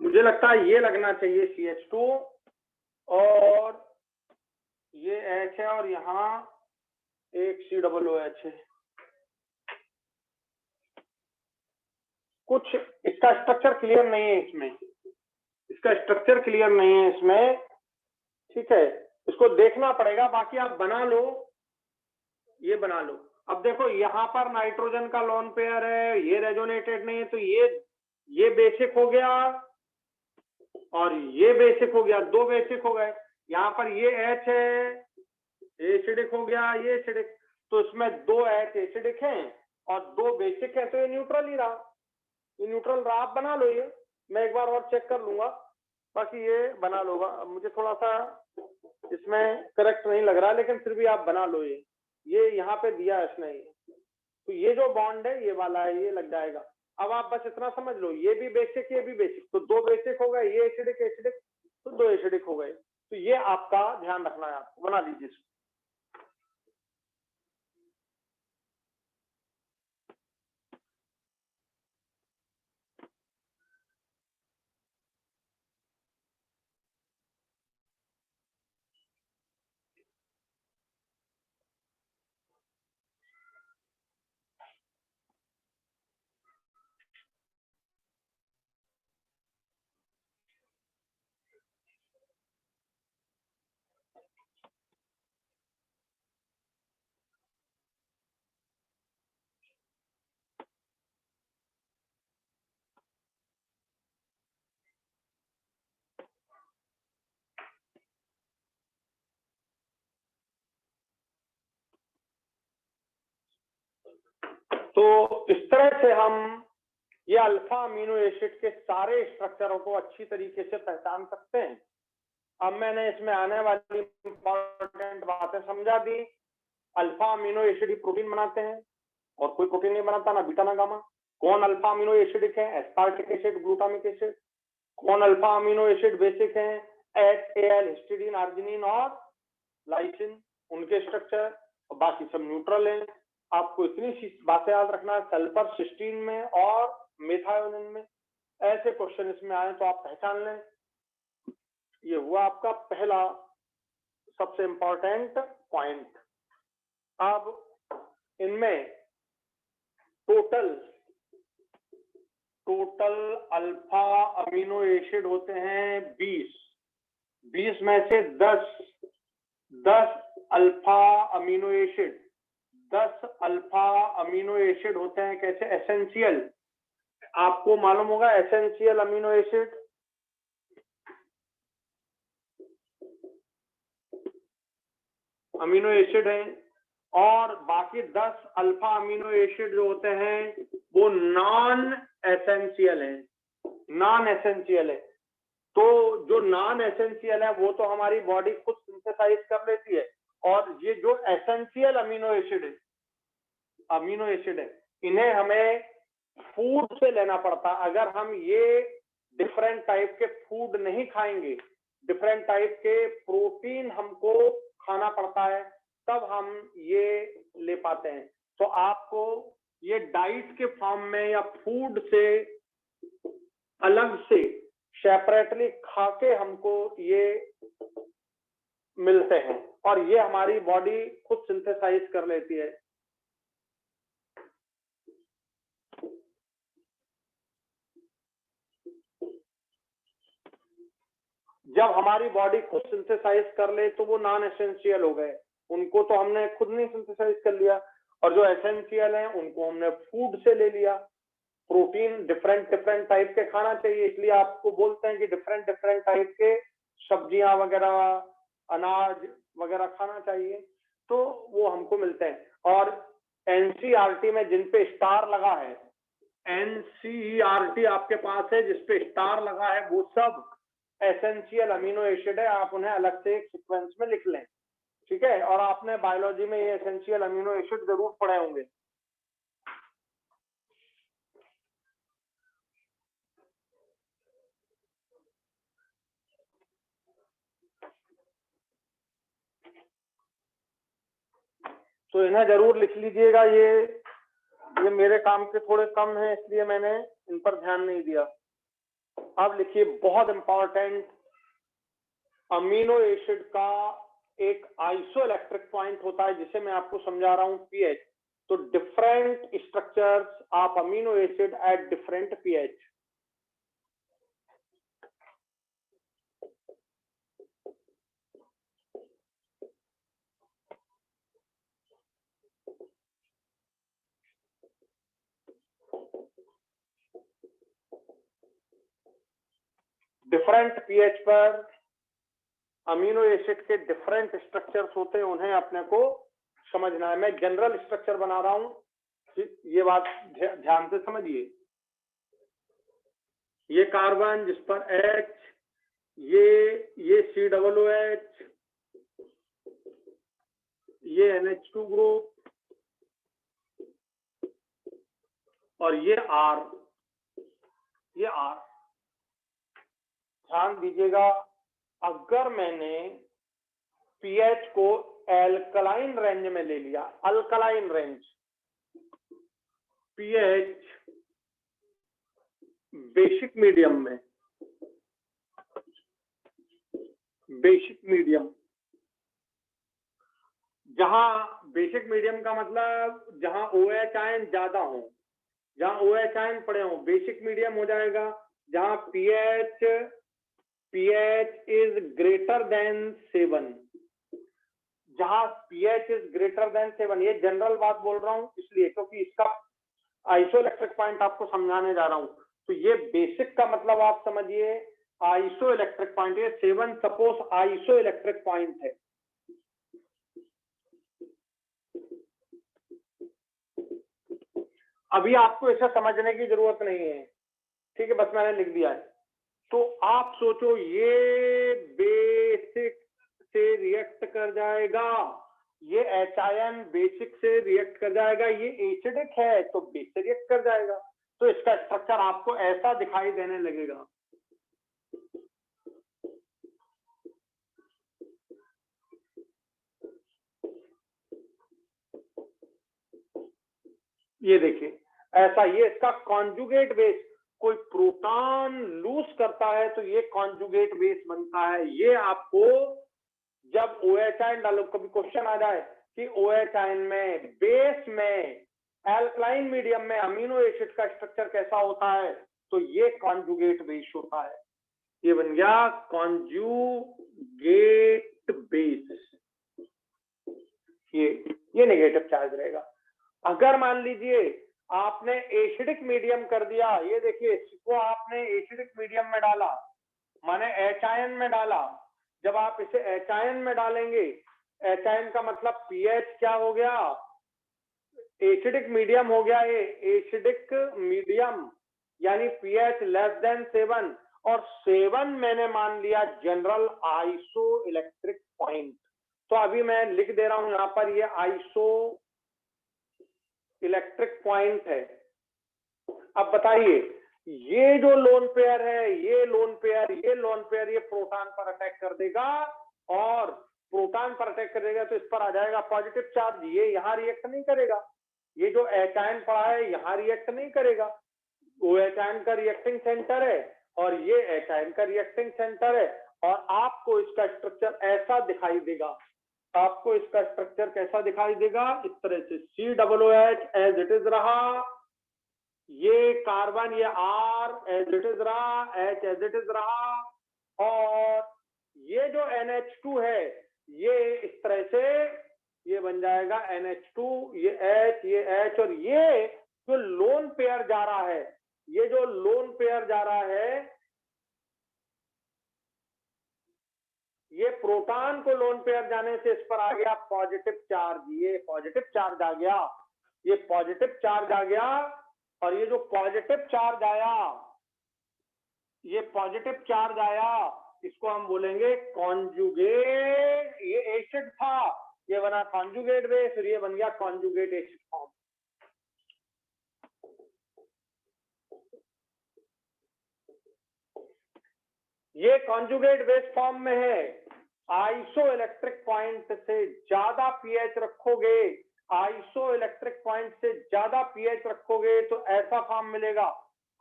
मुझे लगता है ये लगना चाहिए CH2, और ये H है, और यहाँ एक COOH है। कुछ इसका स्ट्रक्चर क्लियर नहीं है इसमें, इसका स्ट्रक्चर क्लियर नहीं है इसमें, ठीक है, इसको देखना पड़ेगा। बाकी आप बना लो, ये बना लो। अब देखो यहाँ पर नाइट्रोजन का लोन पेयर है, ये रेजोनेटेड नहीं है, तो ये बेसिक हो गया और ये बेसिक हो गया, दो बेसिक हो गए। यहाँ पर ये H है, एसिडिक हो गया, ये एसिडिक, तो इसमें दो H एसिडिक हैं और दो बेसिक है, तो ये न्यूट्रल ही रहा, ये न्यूट्रल रहा। आप बना लो, ये मैं एक बार और चेक कर लूंगा, बाकी ये बना लो। मुझे थोड़ा सा इसमें करेक्ट नहीं लग रहा, लेकिन फिर भी आप बना लो। ये यहाँ पे दिया है इसने, तो ये जो बॉन्ड है ये वाला है, ये लग जाएगा। अब आप बस इतना समझ लो, ये भी बेसिक, ये भी बेसिक, तो दो बेसिक हो गए, ये एसिडिक एसिडिक, तो दो एसिडिक हो गए। तो ये आपका ध्यान रखना है, आपको बना लीजिए। तो इस तरह से हम ये अल्फा अमीनो एसिड के सारे स्ट्रक्चरों को अच्छी तरीके से पहचान सकते हैं। अब मैंने इसमें आने वाली इंपॉर्टेंट बातें समझा दी। अल्फा अमीनो एसिड ही प्रोटीन बनाते हैं, और कोई प्रोटीन नहीं बनाता, ना बीटा ना गामा। कौन अल्फा अमीनो एसिडिक है? Aspartic acid, glutamic acid. कौन अल्फा अमीनो एसिड बेसिक है? HAL, हिस्टिडीन, आर्जिनिन और लाइसिन, उनके स्ट्रक्चर। बाकी सब न्यूट्रल हैं। आपको इतनी सी बातें याद रखना है, सल्फर सिस्टीन में और मेथायोनिन में ऐसे क्वेश्चन इसमें आए तो आप पहचान लें। ये हुआ आपका पहला सबसे इंपॉर्टेंट पॉइंट। अब इनमें टोटल अल्फा अमीनो एसिड होते हैं 20 में से 10 alpha amino acid 10 alpha amino acid होते हैं कैसे? एसेंशियल। आपको मालूम होगा एसेंशियल अमीनो एसिड, है, और बाकी 10 अल्फा अमीनो एसिड जो होते हैं वो नॉन एसेंशियल है। तो जो नॉन एसेंशियल है वो तो हमारी बॉडी खुद सिंथेसाइज कर लेती है, और ये जो एसेंशियल अमीनो एसिड है इन्हें हमें फूड से लेना पड़ता। अगर हम ये डिफरेंट टाइप के फूड नहीं खाएंगे, डिफरेंट टाइप के प्रोटीन हमको खाना पड़ता है, तब हम ये ले पाते हैं। तो आपको ये डाइट के फॉर्म में या फूड से अलग से सेपरेटली खाके हमको ये मिलते हैं, और ये हमारी बॉडी खुद सिंथेसाइज कर लेती है। जब हमारी बॉडी खुद सिंथेसाइज कर ले तो वो नॉन एसेंशियल हो गए, उनको तो हमने खुद नहीं सिंथेसाइज कर लिया, और जो एसेंशियल हैं उनको हमने फूड से ले लिया। प्रोटीन डिफरेंट टाइप के खाना चाहिए, इसलिए आपको बोलते हैं कि डिफरेंट टाइप के सब्जियां वगैरह, अनाज वगैरह खाना चाहिए, तो वो हमको मिलते हैं। और एनसीईआरटी में जिन पे स्टार लगा है, एनसीईआरटी आपके पास है जिसपे स्टार लगा है, वो सब एसेंशियल अमीनो एसिड है। आप उन्हें अलग से एक सीक्वेंस में लिख लें, ठीक है। और आपने बायोलॉजी में ये एसेंशियल अमीनो एसिड जरूर पढ़े होंगे। तो इन्हें जरूर लिख लीजिएगा। ये मेरे काम के थोड़े कम है, इसलिए मैंने इन पर ध्यान नहीं दिया। अब लिखिए, बहुत इंपॉर्टेंट, अमीनो एसिड का एक आइसोइलेक्ट्रिक पॉइंट होता है जिसे मैं आपको समझा रहा हूं, पीएच। तो different structures of amino acid at different pH. Different pH पर अमीनो एसिड के डिफरेंट स्ट्रक्चर्स होते हैं, उन्हें अपने को समझना है। मैं जनरल स्ट्रक्चर बना रहा हूं, ये बात ध्यान से समझिए। ये कार्बन जिस पर H, ये COOH, ये NH2 ग्रुप और ये R। ध्यान दीजिएगा, अगर मैंने पीएच को एल्कलाइन रेंज में ले लिया, alkaline range, pH basic medium में, बेसिक मीडियम, जहां बेसिक मीडियम का मतलब जहां OH आयन ज्यादा हो, जहां OH आयन पड़े हो, बेसिक मीडियम हो जाएगा। जहां pH इज ग्रेटर देन 7, जहां pH इज ग्रेटर देन 7, ये जनरल बात बोल रहा हूं इसलिए क्योंकि इसका आइसोइलेक्ट्रिक पॉइंट आपको समझाने जा रहा हूं। तो ये बेसिक का मतलब आप समझिए आइसोइलेक्ट्रिक पॉइंट, ये 7 सपोज आइसोइलेक्ट्रिक पॉइंट है। अभी आपको इसे समझने की जरूरत नहीं है, ठीक है, बस मैंने लिख दिया है। तो आप सोचो ये बेसिक से रिएक्ट कर जाएगा, ये H आयन बेसिक से रिएक्ट कर जाएगा, ये एसिडिक है तो बेस से रिएक्ट कर जाएगा। तो इसका स्ट्रक्चर आपको ऐसा दिखाई देने लगेगा। ये देखिए ऐसा, ये इसका कॉन्जुगेट बेस, कोई प्रोटॉन लूज करता है तो ये कॉन्जुगेट बेस बनता है। ये आपको जब OH आयन डालो, कभी क्वेश्चन आ जाए कि OH आयन में बेस में एल्कलाइन मीडियम में अमीनो एसिड का स्ट्रक्चर कैसा होता है, तो ये कॉन्जुगेट बेस होता है। ये बन गया कॉन्जुगेट बेस। ये नेगेटिव चार्ज रहेगा। अगर मान लीजिए आपने एसिडिक मीडियम कर दिया, ये देखिए इसको आपने एसिडिक मीडियम में डाला, माने H आयन में डाला। जब आप इसे H आयन में डालेंगे, H आयन का मतलब pH क्या हो गया, एसिडिक मीडियम हो गया। ये एसिडिक मीडियम यानी pH लेस देन 7, और 7 मैंने मान लिया जनरल आइसो इलेक्ट्रिक पॉइंट। तो अभी मैं लिख दे रहा हूं यहां पर, ये आइसो इलेक्ट्रिक पॉइंट है। अब बताइए ये जो लोन पेयर है, ये लोन पेयर, ये लोन पेयर, ये प्रोटॉन पर अटैक कर देगा, और प्रोटॉन पर अटैक करेगा तो इस पर आ जाएगा पॉजिटिव चार्ज। ये यहाँ रिएक्ट नहीं करेगा, ये जो H आयन पड़ा है यहाँ रिएक्ट नहीं करेगा। OH आयन का रिएक्टिंग सेंटर है और ये H आयन का रिएक्टिंग सेंटर है, और आपको इसका स्ट्रक्चर ऐसा दिखाई देगा। आपको इसका स्ट्रक्चर कैसा दिखाई देगा, इस तरह से COOH एज इट इज रहा, ये कार्बन ये R एज इट इज रहा, H एज इट इज रहा, और ये जो NH2 है ये इस तरह से ये बन जाएगा NH2, ये H, और ये जो लोन पेयर जा रहा है, ये जो लोन पेयर जा रहा है, ये प्रोटॉन को लोन पेयर जाने से इस पर आ गया पॉजिटिव चार्ज। ये पॉजिटिव चार्ज आ गया, ये पॉजिटिव चार्ज आ गया, और ये जो पॉजिटिव चार्ज आया, ये पॉजिटिव चार्ज आया, इसको हम बोलेंगे कॉन्जुगेट। ये एसिड था, ये बना कॉन्जुगेट बेस, और ये बन गया कॉन्जुगेट एसिड फॉर्म। ये कॉन्जुगेट बेस फॉर्म में है। आइसो इलेक्ट्रिक पॉइंट से ज्यादा पीएच रखोगे, आइसो इलेक्ट्रिक पॉइंट से ज्यादा पीएच रखोगे तो ऐसा फॉर्म मिलेगा,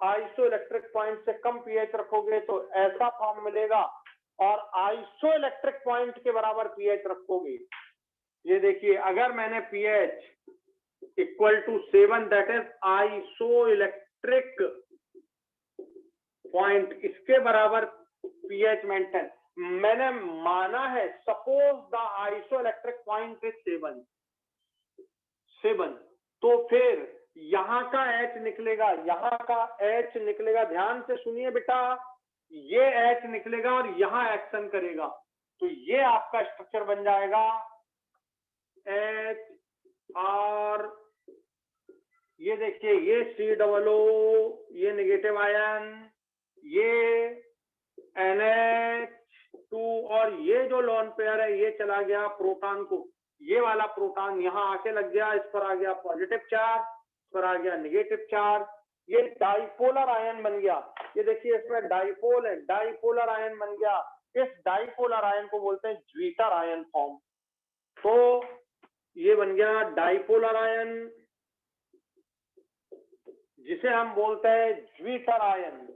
आइसो इलेक्ट्रिक पॉइंट से कम पीएच रखोगे तो ऐसा फॉर्म मिलेगा, और आइसो इलेक्ट्रिक पॉइंट के बराबर पीएच रखोगे। ये देखिए अगर मैंने pH equal to 7, that is isoelectric point, इसके बराबर पीएच मेंटेन। मैंने माना है suppose the isoelectric point is 7, तो फिर यहां का H निकलेगा, यहां का H निकलेगा, ध्यान से सुनिए बेटा, ये H निकलेगा और यहां एक्शन करेगा, तो ये आपका स्ट्रक्चर बन जाएगा H R, ये देखिए ये COO, ये नेगेटिव आयन, ये NH2, और ये जो लोन पेयर है ये चला गया प्रोटॉन को, ये वाला प्रोटॉन यहां आके लग गया, इस पर आ गया पॉजिटिव चार्ज, इस पर आ गया नेगेटिव चार्ज, ये डाइपोलर आयन बन गया। ये देखिए इसमें डाइपोल है, डाइपोलर आयन बन गया। इस डाइपोलर आयन को बोलते हैं ज्वीटर आयन फॉर्म। तो ये बन गया डाइपोलर आयन, जिसे हम बोलते हैं ज्वीटर आयन।